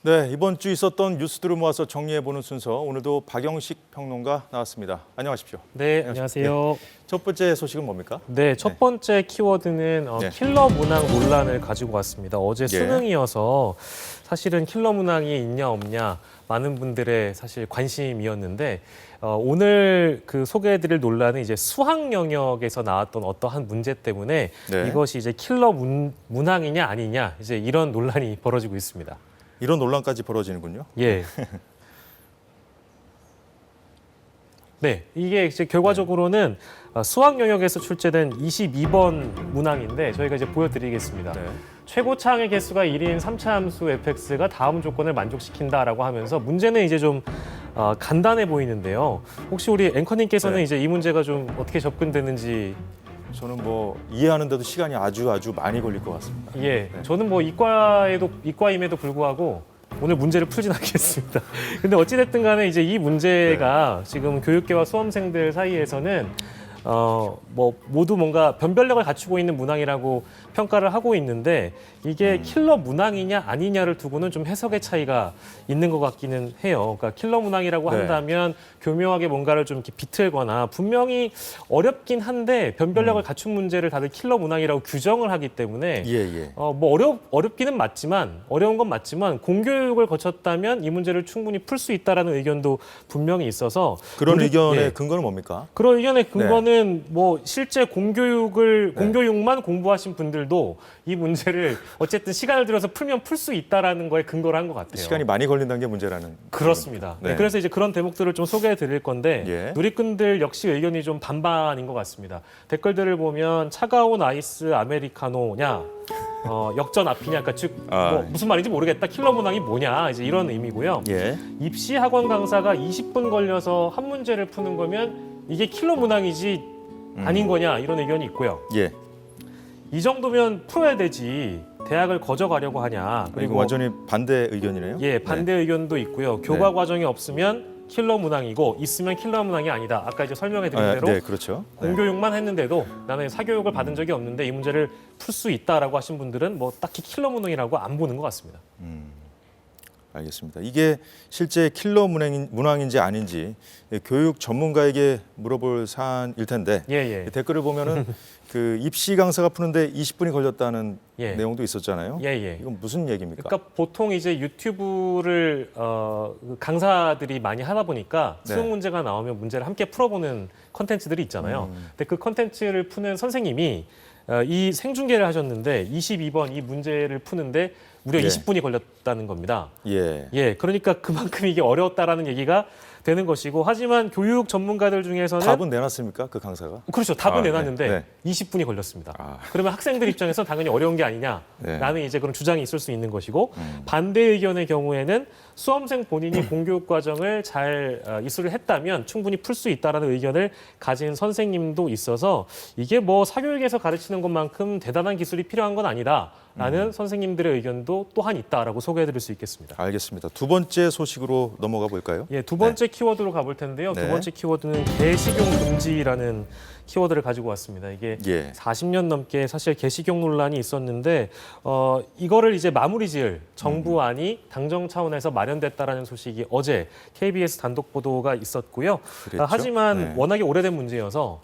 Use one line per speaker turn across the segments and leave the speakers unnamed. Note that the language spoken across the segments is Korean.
네, 이번 주 있었던 뉴스들을 모아서 정리해보는 순서, 오늘도 박영식 평론가 나왔습니다. 안녕하십시오.
네, 안녕하세요.
첫 번째 소식은 뭡니까?
네, 첫 번째 키워드는 킬러 문항 논란을 가지고 왔습니다. 어제 수능이어서 사실은 킬러 문항이 있냐 없냐 많은 분들의 사실 관심이었는데 오늘 그 소개해드릴 논란은 이제 수학 영역에서 나왔던 어떠한 문제 때문에 이것이 이제 킬러 문항이냐 아니냐 이제 이런 논란이 벌어지고 있습니다.
이런 논란까지 벌어지는군요.
예. 네, 이게 이제 결과적으로는 수학 영역에서 출제된 22번 문항인데 저희가 이제 보여드리겠습니다. 최고 차항의 개수가 1인 3차 함수 fx가 다음 조건을 만족시킨다라고 하면서 문제는 이제 좀 간단해 보이는데요. 혹시 우리 앵커님께서는 이제 이 문제가 좀 어떻게 접근되는지
저는 뭐 이해하는데도 시간이 아주 많이 걸릴 것 같습니다.
예, 저는 뭐 이과임에도 불구하고 오늘 문제를 풀진 않겠습니다. 근데 어찌됐든 간에 이제 이 문제가 지금 교육계와 수험생들 사이에서는 뭐 모두 뭔가 변별력을 갖추고 있는 문항이라고 평가를 하고 있는데 이게 킬러 문항이냐 아니냐를 두고는 좀 해석의 차이가 있는 것 같기는 해요. 그러니까 킬러 문항이라고 한다면 교묘하게 뭔가를 좀 이렇게 비틀거나 분명히 어렵긴 한데 변별력을 갖춘 문제를 다들 킬러 문항이라고 규정을 하기 때문에 뭐 어렵기는 맞지만 어려운 건 맞지만 공교육을 거쳤다면 이 문제를 충분히 풀 수 있다라는 의견도 분명히 있어서
그런 의견의 근거는 뭡니까?
그런 의견의 근거는 뭐 실제 공교육만 공부하신 분들도 이 문제를 어쨌든 시간을 들여서 풀면 풀 수 있다라는 거에 근거를 한 것 같아요.
시간이 많이 걸린다는 게 문제라는.
그렇습니다. 네, 그래서 이제 그런 대목들을 좀 소개해 드릴 건데 누리꾼들 역시 의견이 좀 반반인 것 같습니다. 댓글들을 보면 차가운 아이스 아메리카노냐 역전 앞이냐, 그러니까 즉 뭐 무슨 말인지 모르겠다. 킬러 문항이 뭐냐 이제 이런 의미고요. 입시 학원 강사가 20분 걸려서 한 문제를 푸는 거면 이게 킬러 문항이지 아닌 거냐 이런 의견이 있고요. 이 정도면 풀어야 되지 대학을 거저가려고 하냐.
그리고 완전히 반대 의견이네요.
반대 의견도 있고요. 교과 과정이 없으면 킬러 문항이고 있으면 킬러 문항이 아니다. 아까 이제 설명해 드린 대로
그렇죠.
공교육만 했는데도 나는 사교육을 받은 적이 없는데 이 문제를 풀 수 있다라고 하신 분들은 뭐 딱히 킬러 문항이라고 안 보는 것 같습니다.
알겠습니다. 이게 실제 킬러 문항인지 아닌지 교육 전문가에게 물어볼 사안일 텐데 댓글을 보면은 그 입시 강사가 푸는데 20분이 걸렸다는 내용도 있었잖아요. 이건 무슨 얘기입니까?
그러니까 보통 이제 유튜브를 강사들이 많이 하다 보니까 수능 문제가 나오면 문제를 함께 풀어보는 컨텐츠들이 있잖아요. 근데 그 컨텐츠를 푸는 선생님이 이 생중계를 하셨는데 22번 이 문제를 푸는데 무려 20분이 걸렸다는 겁니다. 그러니까 그만큼 이게 어려웠다라는 얘기가 되는 것이고 하지만 교육 전문가들 중에서는
답은 내놨습니까? 그 강사가?
그렇죠. 답은 내놨는데 20분이 걸렸습니다. 그러면 학생들 입장에서 당연히 어려운 게 아니냐라는 이제 그런 주장이 있을 수 있는 것이고 반대 의견의 경우에는 수험생 본인이 공교육 과정을 잘 이수를 했다면 충분히 풀 수 있다라는 의견을 가진 선생님도 있어서 이게 뭐 사교육에서 가르치는 것만큼 대단한 기술이 필요한 건 아니다라는 선생님들의 의견도 또한 있다라고 소개해드릴 수 있겠습니다.
알겠습니다. 두 번째 소식으로 넘어가 볼까요?
두 번째 키워드로 가볼 텐데요. 두 번째 키워드는 개식용 금지라는 키워드를 가지고 왔습니다. 이게 40년 넘게 사실 개식용 논란이 있었는데 이거를 이제 마무리 지을 정부안이 당정 차원에서 마련됐다라는 소식이 어제 KBS 단독 보도가 있었고요. 하지만 워낙에 오래된 문제여서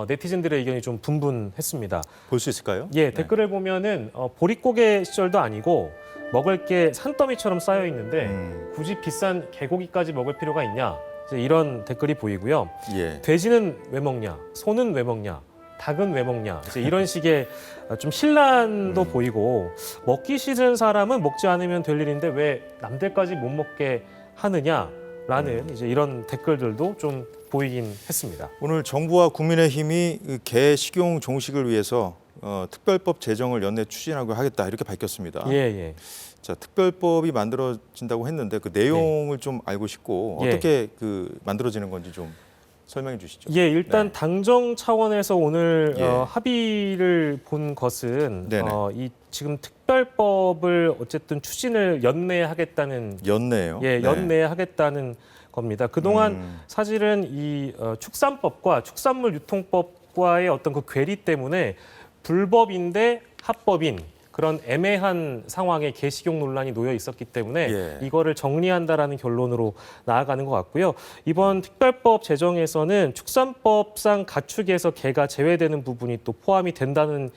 네티즌들의 의견이 좀 분분했습니다.
볼 수 있을까요?
댓글을 보면은 보릿고개 시절도 아니고 먹을 게 산더미처럼 쌓여 있는데 굳이 비싼 개고기까지 먹을 필요가 있냐? 이제 이런 댓글이 보이고요. 돼지는 왜 먹냐? 소는 왜 먹냐? 닭은 왜 먹냐? 이제 이런 식의 좀 신란도 보이고 먹기 싫은 사람은 먹지 않으면 될 일인데 왜 남들까지 못 먹게 하느냐라는 이제 이런 댓글들도 좀 보이긴 했습니다.
오늘 정부와 국민의힘이 개 식용 종식을 위해서 특별법 제정을 연내 추진하고 하겠다 이렇게 밝혔습니다. 자, 특별법이 만들어진다고 했는데 그 내용을 좀 알고 싶고 어떻게 그 만들어지는 건지 좀 설명해 주시죠.
일단 당정 차원에서 오늘 합의를 본 것은 이 지금 특별법을 어쨌든 추진을 연내하겠다는 연내하겠다는 겁니다. 그동안 사실은 이 축산법과 축산물 유통법과의 어떤 그 괴리 때문에 불법인데 합법인 그런 애매한 상황에 개식용 논란이 놓여 있었기 때문에
예.
이거를 정리한다라는 결론으로 나아가는 것 같고요. 이번 특별법 제정에서는 축산법상 가축에서 개가 제외되는 부분이 또 포함이 된다는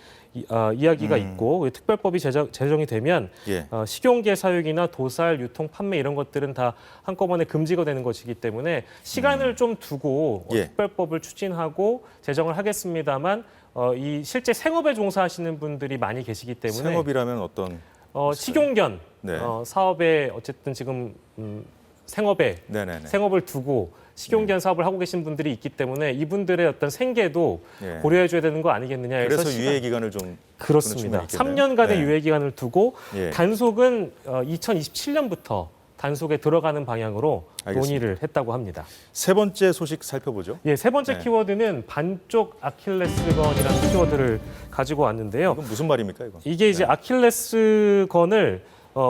이야기가 있고 특별법이 제정이 되면
예.
식용개 사육이나 도살, 유통, 판매 이런 것들은 다 한꺼번에 금지가 되는 것이기 때문에 시간을 좀 두고
예.
특별법을 추진하고 제정을 하겠습니다만 이 실제 생업에 종사하시는 분들이 많이 계시기 때문에
생업이라면 어떤
식용견
네.
사업에 어쨌든 지금 생업에
네네네.
생업을 두고 식용견 사업을 하고 계신 분들이 있기 때문에 이분들의 어떤 생계도
예.
고려해줘야 되는 거 아니겠느냐 해서
그래서 유예 기간을 좀
그렇습니다.
두는 측면이
3년간의
있겠네요.
유예 기간을 두고
예.
단속은 2027년부터 단속에 들어가는 방향으로
알겠습니다.
논의를 했다고 합니다.
세 번째 소식 살펴보죠.
예, 세 번째
네.
키워드는 반쪽 아킬레스건이라는 키워드를 가지고 왔는데요.
이건 무슨 말입니까, 이거?
이게 이제
네.
아킬레스건을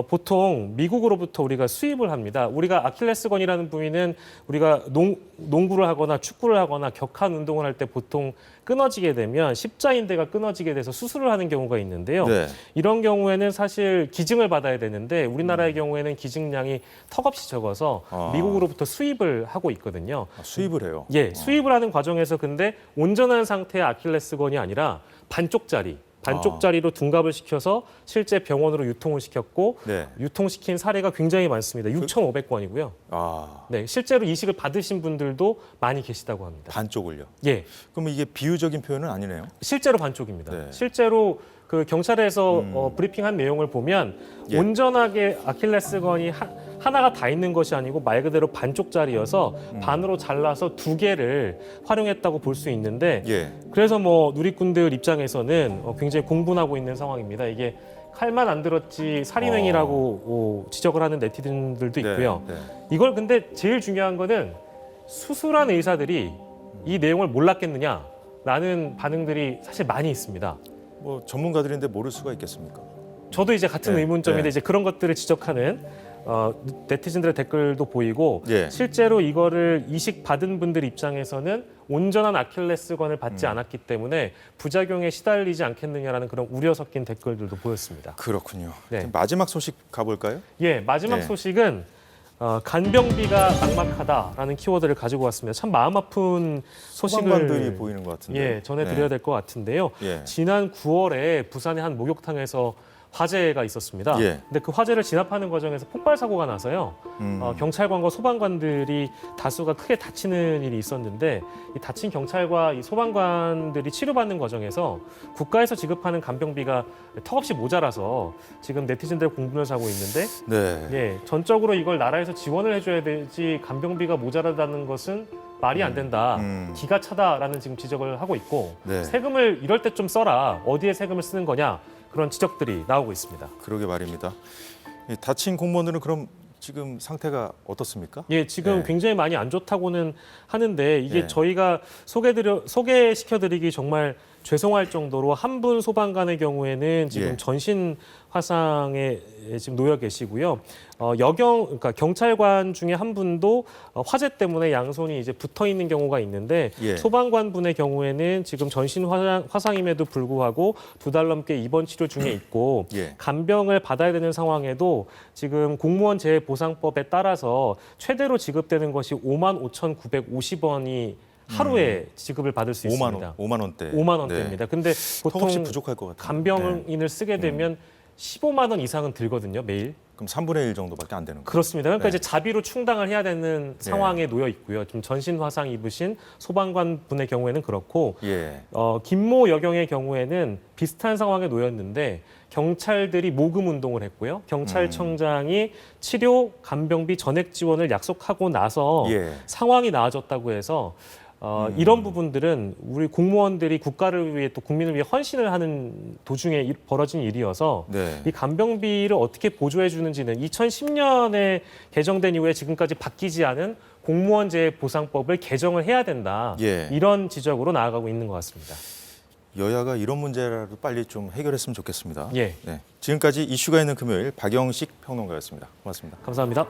보통 미국으로부터 우리가 수입을 합니다. 우리가 아킬레스건이라는 부위는 우리가 농구를 하거나 축구를 하거나 격한 운동을 할 때 보통 끊어지게 되면 십자인대가 끊어지게 돼서 수술을 하는 경우가 있는데요.
네.
이런 경우에는 사실 기증을 받아야 되는데 우리나라의 경우에는 기증량이 턱없이 적어서 미국으로부터 수입을 하고 있거든요.
수입을 해요.
예, 수입을 하는 과정에서 근데 온전한 상태의 아킬레스건이 아니라 반쪽짜리로 둔갑을 시켜서 실제 병원으로 유통을 시켰고
네.
유통시킨 사례가 굉장히 많습니다. 6,500건이고요.
아,
네, 실제로 이식을 받으신 분들도 많이 계시다고 합니다.
반쪽을요.
예,
그럼 이게 비유적인 표현은 아니네요.
실제로 반쪽입니다.
네.
실제로 그 경찰에서 브리핑한 내용을 보면
예.
온전하게 아킬레스건이 하나가 다 있는 것이 아니고 말 그대로 반쪽짜리여서 반으로 잘라서 두 개를 활용했다고 볼 수 있는데
예.
그래서 뭐 누리꾼들 입장에서는 굉장히 공분하고 있는 상황입니다. 이게 칼만 안 들었지 살인행위라고 지적을 하는 네티즌들도 있고요.
네.
이걸 근데 제일 중요한 거는 수술한 의사들이 이 내용을 몰랐겠느냐라는 반응들이 사실 많이 있습니다.
뭐 전문가들인데 모를 수가 있겠습니까?
저도 이제 같은
네,
의문점인데
네.
이제 그런 것들을 지적하는 네티즌들의 댓글도 보이고
예.
실제로 이거를 이식 받은 분들 입장에서는 온전한 아킬레스건을 받지 않았기 때문에 부작용에 시달리지 않겠느냐라는 그런 우려 섞인 댓글들도 보였습니다.
그렇군요.
네.
마지막 소식 가볼까요?
예, 마지막
네.
소식은 간병비가 막막하다라는 키워드를 가지고 왔습니다. 참 마음 아픈
소방관들이
소식을
보이는 것 같은데.
예, 전해드려야 될 것 같은데요.
예.
지난 9월에 부산의 한 목욕탕에서 화재가 있었습니다.
예.
근데 그 화재를 진압하는 과정에서 폭발 사고가 나서요. 경찰관과 소방관들이 다수가 크게 다치는 일이 있었는데 이 다친 경찰과 이 소방관들이 치료받는 과정에서 국가에서 지급하는 간병비가 턱없이 모자라서 지금 네티즌들 공분을 사고 있는데
네.
예, 전적으로 이걸 나라에서 지원을 해줘야 되지 간병비가 모자라다는 것은 말이 안 된다. 기가 차다라는 지금 지적을 하고 있고
네.
세금을 이럴 때 좀 써라. 어디에 세금을 쓰는 거냐. 그런 지적들이 나오고 있습니다.
그러게 말입니다. 이 다친 공무원들은 그럼 지금 상태가 어떻습니까?
예, 지금
네.
굉장히 많이 안 좋다고는 하는데 이게
네.
저희가 소개시켜드리기 정말 죄송할 정도로 한 분 소방관의 경우에는 지금
예.
전신 화상에 지금 놓여 계시고요. 그러니까 경찰관 중에 한 분도 화재 때문에 양손이 이제 붙어 있는 경우가 있는데
예.
소방관 분의 경우에는 지금 전신 화상임에도 불구하고 2달 넘게 입원 치료 중에 있고
예.
간병을 받아야 되는 상황에도 지금 공무원 재보상법에 따라서 최대로 지급되는 것이 55,950원이 하루에 지급을 받을 수 있습니다.
5만 원대.
5만 원대입니다. 근데 보통
턱없이 부족할 것 같아요.
간병인을 쓰게 되면 15만 원 이상은 들거든요, 매일.
그럼 3분의 1 정도밖에 안 되는 거예요.
그렇습니다. 그러니까
네.
이제 자비로 충당을 해야 되는 상황에 놓여 있고요. 지금 전신 화상 입으신 소방관 분의 경우에는 그렇고
예.
김모 여경의 경우에는 비슷한 상황에 놓였는데 경찰들이 모금 운동을 했고요. 경찰청장이 치료 간병비 전액 지원을 약속하고 나서
예.
상황이 나아졌다고 해서 이런 부분들은 우리 공무원들이 국가를 위해 또 국민을 위해 헌신을 하는 도중에 벌어진 일이어서
네.
이 간병비를 어떻게 보조해 주는지는 2010년에 개정된 이후에 지금까지 바뀌지 않은 공무원재보상법을 개정을 해야 된다.
예.
이런 지적으로 나아가고 있는 것 같습니다.
여야가 이런 문제라도 빨리 좀 해결했으면 좋겠습니다.
예.
네. 지금까지 이슈가 있는 금요일 박영식 평론가였습니다. 고맙습니다.
감사합니다.